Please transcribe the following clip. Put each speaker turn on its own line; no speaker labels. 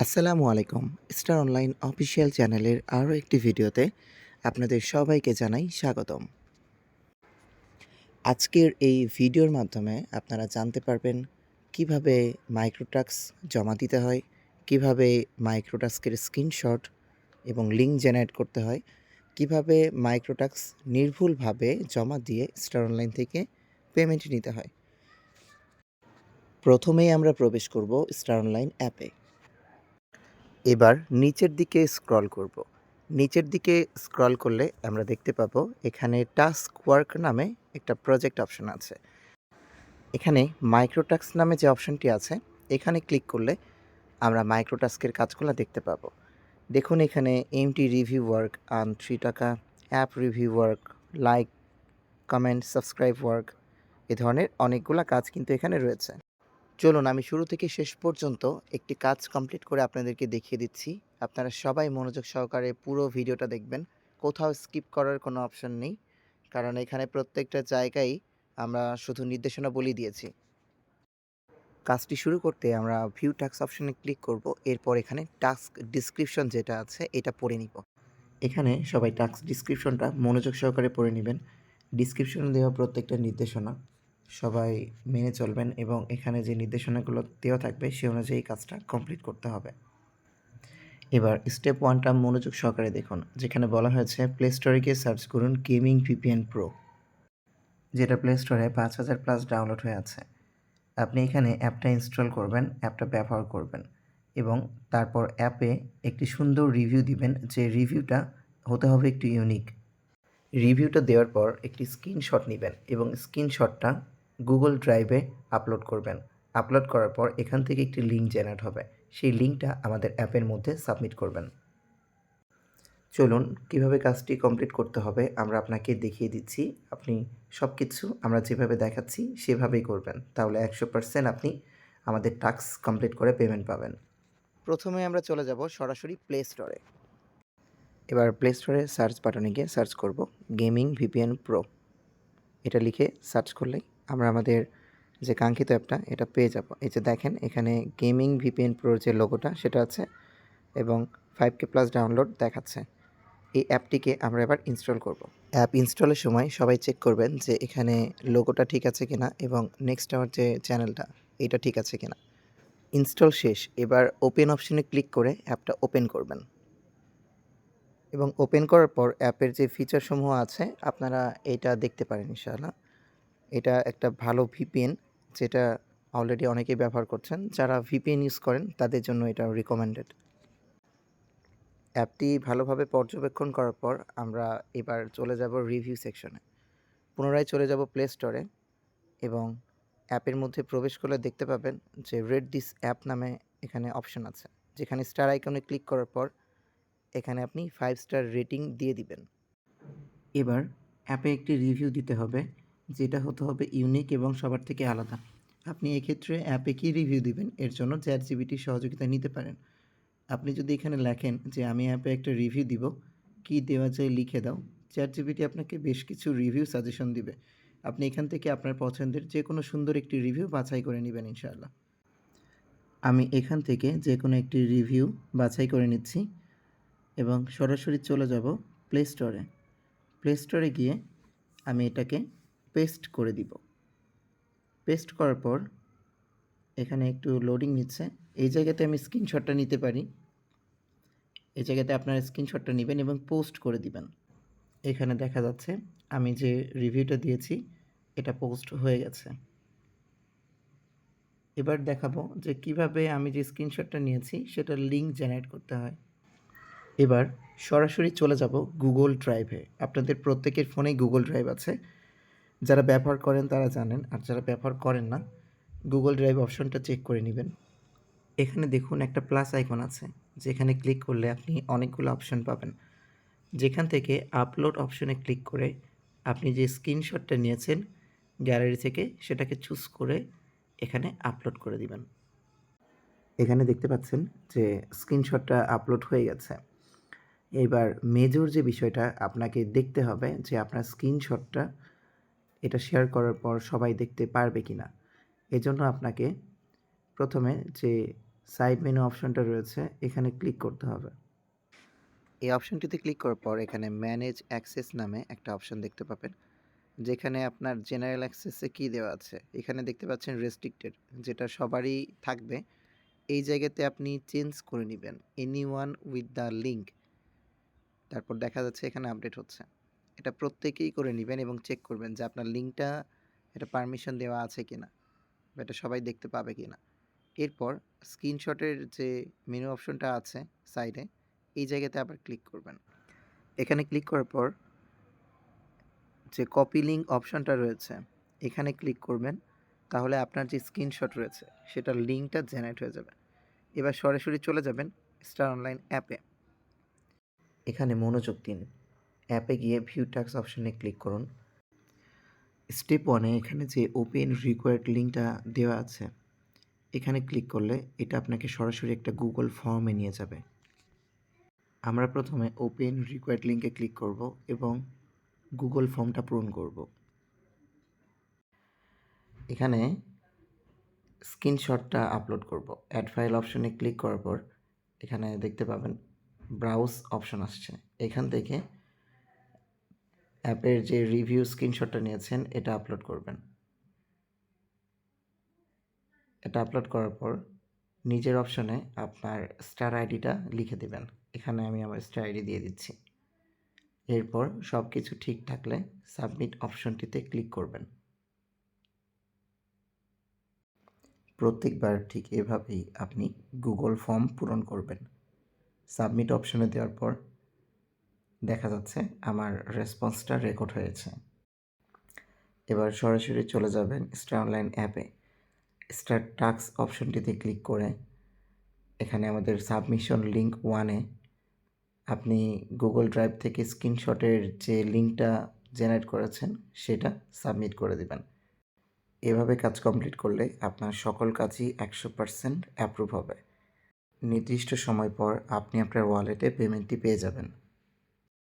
আসসালামু আলাইকুম। Star online official চ্যানেলের আরও একটি ভিডিওতে আপনাদের সবাইকে জানাই স্বাগতম। আজকের এই ভিডিওর মাধ্যমে আপনারা জানতে পারবেন কিভাবে মাইক্রোটাস্ক জমা দিতে হয়, কিভাবে মাইক্রোটাস্কের স্ক্রিনশট এবং লিঙ্ক জেনারেট করতে হয়, কিভাবে মাইক্রোটাস্ক নির্ভুলভাবে জমা দিয়ে স্টার অনলাইন থেকে পেমেন্ট নিতে হয়। প্রথমেই আমরা প্রবেশ করব স্টার অনলাইন অ্যাপে। এবার নিচের দিকে স্ক্রল করব। নিচের দিকে স্ক্রল করলে আমরা দেখতে পাবো এখানে টাস্ক ওয়ার্ক নামে একটা প্রজেক্ট অপশন আছে। এখানে মাইক্রোটাস্ক নামে যে অপশনটি আছে এখানে ক্লিক করলে আমরা মাইক্রোটাস্কের কাজগুলো দেখতে পাবো। দেখুন এখানে এমটি রিভিউ ওয়ার্ক, আর্ন 3 টাকা, app review work, like, comment, subscribe work, এ ধরনের অনেকগুলা কাজ কিন্তু এখানে রয়েছে। চলুন আমি শুরু থেকে শেষ পর্যন্ত একটি কাজ কমপ্লিট করে আপনাদেরকে দেখিয়ে দিচ্ছি। আপনারা সবাই মনোযোগ সহকারে পুরো ভিডিওটা দেখবেন। কোথাও স্কিপ করার কোনো অপশন নেই, কারণ এখানে প্রত্যেকটা জায়গায় আমরা শুধু নির্দেশনা বলে দিয়েছি। কাজটি শুরু করতে আমরা ভিউ টাস্ক অপশনে ক্লিক করব। এরপর এখানে টাস্ক ডিসক্রিপশন যেটা আছে এটা পড়ে নিব। এখানে সবাই টাস্ক ডিসক্রিপশনটা মনোযোগ সহকারে পড়ে নেবেন। ডিসক্রিপশনে দেওয়া প্রত্যেকটা নির্দেশনা সবাই মেনে চলবেন এবং এখানে যে নির্দেশনাগুলো দেওয়া থাকবে সে অনুযায়ী কাজটা কমপ্লিট করতে হবে। এবার স্টেপ 1টা মনোযোগ সহকারে দেখুন, যেখানে বলা হয়েছে প্লে স্টোরে গিয়ে সার্চ করুন গেমিং ভিপিএন প্রো, যেটা প্লে স্টোরে 5000 প্লাস ডাউনলোড হয়ে আছে। আপনি এখানে অ্যাপটা ইনস্টল করবেন, অ্যাপটা ব্যবহার করবেন এবং তারপর অ্যাপে একটি সুন্দর রিভিউ দিবেন, যে রিভিউটা হতে হবে একটু ইউনিক। রিভিউটা দেওয়ার পর একটি স্ক্রিনশট নেবেন এবং স্ক্রিনশটটা গুগল ড্রাইভে আপলোড করবেন। আপলোড করার পর এখান থেকে একটি লিঙ্ক জেনারেট হবে। সেই লিঙ্কটা আমাদের অ্যাপের মধ্যে সাবমিট করবেন। চলুন কীভাবে কাজটি কমপ্লিট করতে হবে আমরা আপনাকে দেখিয়ে দিচ্ছি। আপনি সব কিছু আমরা যেভাবে দেখাচ্ছি সেভাবেই করবেন, তাহলে 100% আপনি আমাদের টাস্ক কমপ্লিট করে পেমেন্ট পাবেন। প্রথমে আমরা চলে যাব সরাসরি প্লে স্টোরে। এবার প্লে স্টোরে সার্চ বাটনে গিয়ে সার্চ করব গেমিং ভিপিএন প্রো। এটা লিখে সার্চ করলেই আমরা আমাদের যে কাঙ্ক্ষিত অ্যাপটা এটা পেয়ে যাব। এই যে দেখেন এখানে গেমিং ভিপিএন প্রোর যে লোগোটা সেটা আছে এবং 5K প্লাস ডাউনলোড দেখাচ্ছে। এই অ্যাপটিকে আমরা এবার ইনস্টল করব। অ্যাপ ইনস্টলের সময় সবাই চেক করবেন যে এখানে লোগোটা ঠিক আছে কিনা এবং নেক্সট আমার যে চ্যানেলটা এটা ঠিক আছে কিনা। ইনস্টল শেষ। এবার ওপেন অপশনে ক্লিক করে অ্যাপটা ওপেন করবেন এবং ওপেন করার পর অ্যাপের যে ফিচারসমূহ আছে আপনারা এটা দেখতে পারেন ইনশাআল্লাহ। এটা একটা ভালো ভিপিএন, যেটা অলরেডি অনেকেই ব্যবহার করছেন। যারা ভিপিএন ইউজ করেন তাদের জন্য এটা রিকমেন্ডেড। অ্যাপটি ভালোভাবে পর্যবেক্ষণ করার পর আমরা এবার চলে যাব রিভিউ সেকশনে। পুনরায় চলে যাব প্লে স্টোরে এবং অ্যাপের মধ্যে প্রবেশ করলে দেখতে পাবেন যে রেট দিস অ্যাপ নামে এখানে অপশন আছে, যেখানে স্টার আইকনে ক্লিক করার পর এখানে আপনি 5 স্টার রেটিং দিয়ে দিবেন। এবার অ্যাপে একটি রিভিউ দিতে হবে, যেটা হতে হবে ইউনিক এবং সবার থেকে আলাদা। আপনি এক্ষেত্রে অ্যাপে কী রিভিউ দিবেন এর জন্য চ্যাটজিপিটির সহযোগিতা নিতে পারেন। আপনি যদি এখানে লেখেন যে আমি অ্যাপে একটা রিভিউ দিব, কী দেওয়া যায় লিখে দাও, চ্যাটজিপিটি আপনাকে বেশ কিছু রিভিউ সাজেশন দিবে। আপনি এখান থেকে আপনার পছন্দের যে কোনো সুন্দর একটি রিভিউ বাছাই করে নেবেন ইনশাআল্লাহ। আমি এখান থেকে যে কোনো একটি রিভিউ বাছাই করে নিচ্ছি এবং সরাসরি চলে যাব প্লে স্টোরে। প্লে স্টোরে গিয়ে আমি এটাকে পেস্ট করে দিব। পেস্ট করার পর এখানে একটু লোডিং নিচ্ছে। এই জায়গাতে আমি স্ক্রিনশটটা নিতে পারি। এই জায়গাতে আপনারা স্ক্রিনশটটা নেবেন এবং পোস্ট করে দিবেন। এখানে দেখা যাচ্ছে আমি যে রিভিউটা দিয়েছি এটা পোস্ট হয়ে গেছে। এবার দেখাবো যে কিভাবে আমি যে স্ক্রিনশটটা নিয়েছি সেটার লিঙ্ক জেনারেট করতে হয়। এবার সরাসরি চলে যাব গুগল ড্রাইভে। আপনাদের প্রত্যেকের ফোনেই গুগল ড্রাইভ আছে। যারা ব্যবহার করেন তারা জানেন, আর যারা ব্যবহার করেন না গুগল ড্রাইভ অপশনটা চেক করে নেবেন। এখানে দেখুন একটা প্লাস আইকন আছে, যেখানে ক্লিক করলে আপনি অনেকগুলো অপশন পাবেন। যেখান থেকে আপলোড অপশনে ক্লিক করে আপনি যে স্ক্রিনশটটা নিয়েছেন গ্যালারি থেকে সেটাকে চুজ করে এখানে আপলোড করে দিবেন। এখানে দেখতে পাচ্ছেন যে স্ক্রিনশটটা আপলোড হয়ে গেছে। এবার মেজর যে বিষয়টা আপনাকে দেখতে হবে যে আপনার স্ক্রিনশটটা এটা শেয়ার করার পর সবাই দেখতে পারবে কিনা। এজন্য আপনাকে প্রথমে যে সাইড মেনু অপশনটা রয়েছে, এখানে ক্লিক করতে হবে। এই অপশনটিতে ক্লিক করার পর এখানে ম্যানেজ অ্যাক্সেস নামে একটা অপশন দেখতে পাবেন, যেখানে আপনার জেনারেল অ্যাক্সেসে কী দেওয়া আছে। এখানে দেখতে পাচ্ছেন রেস্ট্রিক্টেড, যেটা সবারই থাকবে। এই জায়গাতে আপনি চেঞ্জ করে নেবেন এনিওয়ান উইথ দ্য লিঙ্ক। তারপর দেখা যাচ্ছে এখানে আপডেট হচ্ছে। এটা প্রত্যেকেই করে নেবেন এবং চেক করবেন যে আপনার লিঙ্কটা এটা পারমিশন দেওয়া আছে কিনা বা এটা সবাই দেখতে পাবে কিনা। এরপর স্ক্রিনশটের যে মেনু অপশনটা আছে সাইডে, এই জায়গাতে আবার ক্লিক করবেন। এখানে ক্লিক করার পর যে কপি লিঙ্ক অপশনটা রয়েছে এখানে ক্লিক করবেন, তাহলে আপনার যে স্ক্রিনশট রয়েছে সেটার লিঙ্কটা জেনারেট হয়ে যাবে। এবার সরাসরি চলে যাবেন স্টার অনলাইন অ্যাপে। এখানে মনোযোগ দিন, অ্যাপে গিয়ে ভিউ টাস্ক অপশনে ক্লিক করুন। স্টেপ 1-এ এখানে যে ওপেন রিকোয়ার্ড লিঙ্কটা দেওয়া আছে এখানে ক্লিক করলে এটা আপনাকে সরাসরি একটা গুগল ফর্মে নিয়ে যাবে। আমরা প্রথমে ওপেন রিকোয়ার্ড লিঙ্কে ক্লিক করব এবং গুগল ফর্মটা পূরণ করব। এখানে স্ক্রিনশটটা আপলোড করব। অ্যাড ফাইল অপশনে ক্লিক করার পর এখানে দেখতে পাবেন ব্রাউজ অপশন আসছে। এখান থেকে অ্যাপের যে রিভিউ স্ক্রিনশটটা নিয়েছেন এটা আপলোড করবেন। এটা আপলোড করার পর নিজের অপশনে আপনার স্টার আইডিটা লিখে দেবেন। এখানে আমি আমার স্টার আইডি দিয়ে দিচ্ছি। এরপর সব কিছু ঠিক থাকলে সাবমিট অপশনটিতে ক্লিক করবেন। প্রত্যেকবার ঠিক এভাবেই আপনি গুগল ফর্ম পূরণ করবেন। সাবমিট অপশনে দেওয়ার পর দেখা যাচ্ছে আমার রেসপন্সটা রেকর্ড হয়েছে। এবার সরাসরি চলে যাবেন স্টার অনলাইন অ্যাপে। স্টার্ট টাস্ক অপশনটিতে ক্লিক করে এখানে আমাদের সাবমিশন লিঙ্ক 1-এ আপনি গুগল ড্রাইভ থেকে স্ক্রিনশটের যে লিঙ্কটা জেনারেট করেছেন সেটা সাবমিট করে দিবেন। এভাবে কাজ কমপ্লিট করলে আপনার সকল কাজই 100% অ্যাপ্রুভ হবে। নির্দিষ্ট সময় পর আপনি আপনার ওয়ালেটে পেমেন্টটি পেয়ে যাবেন।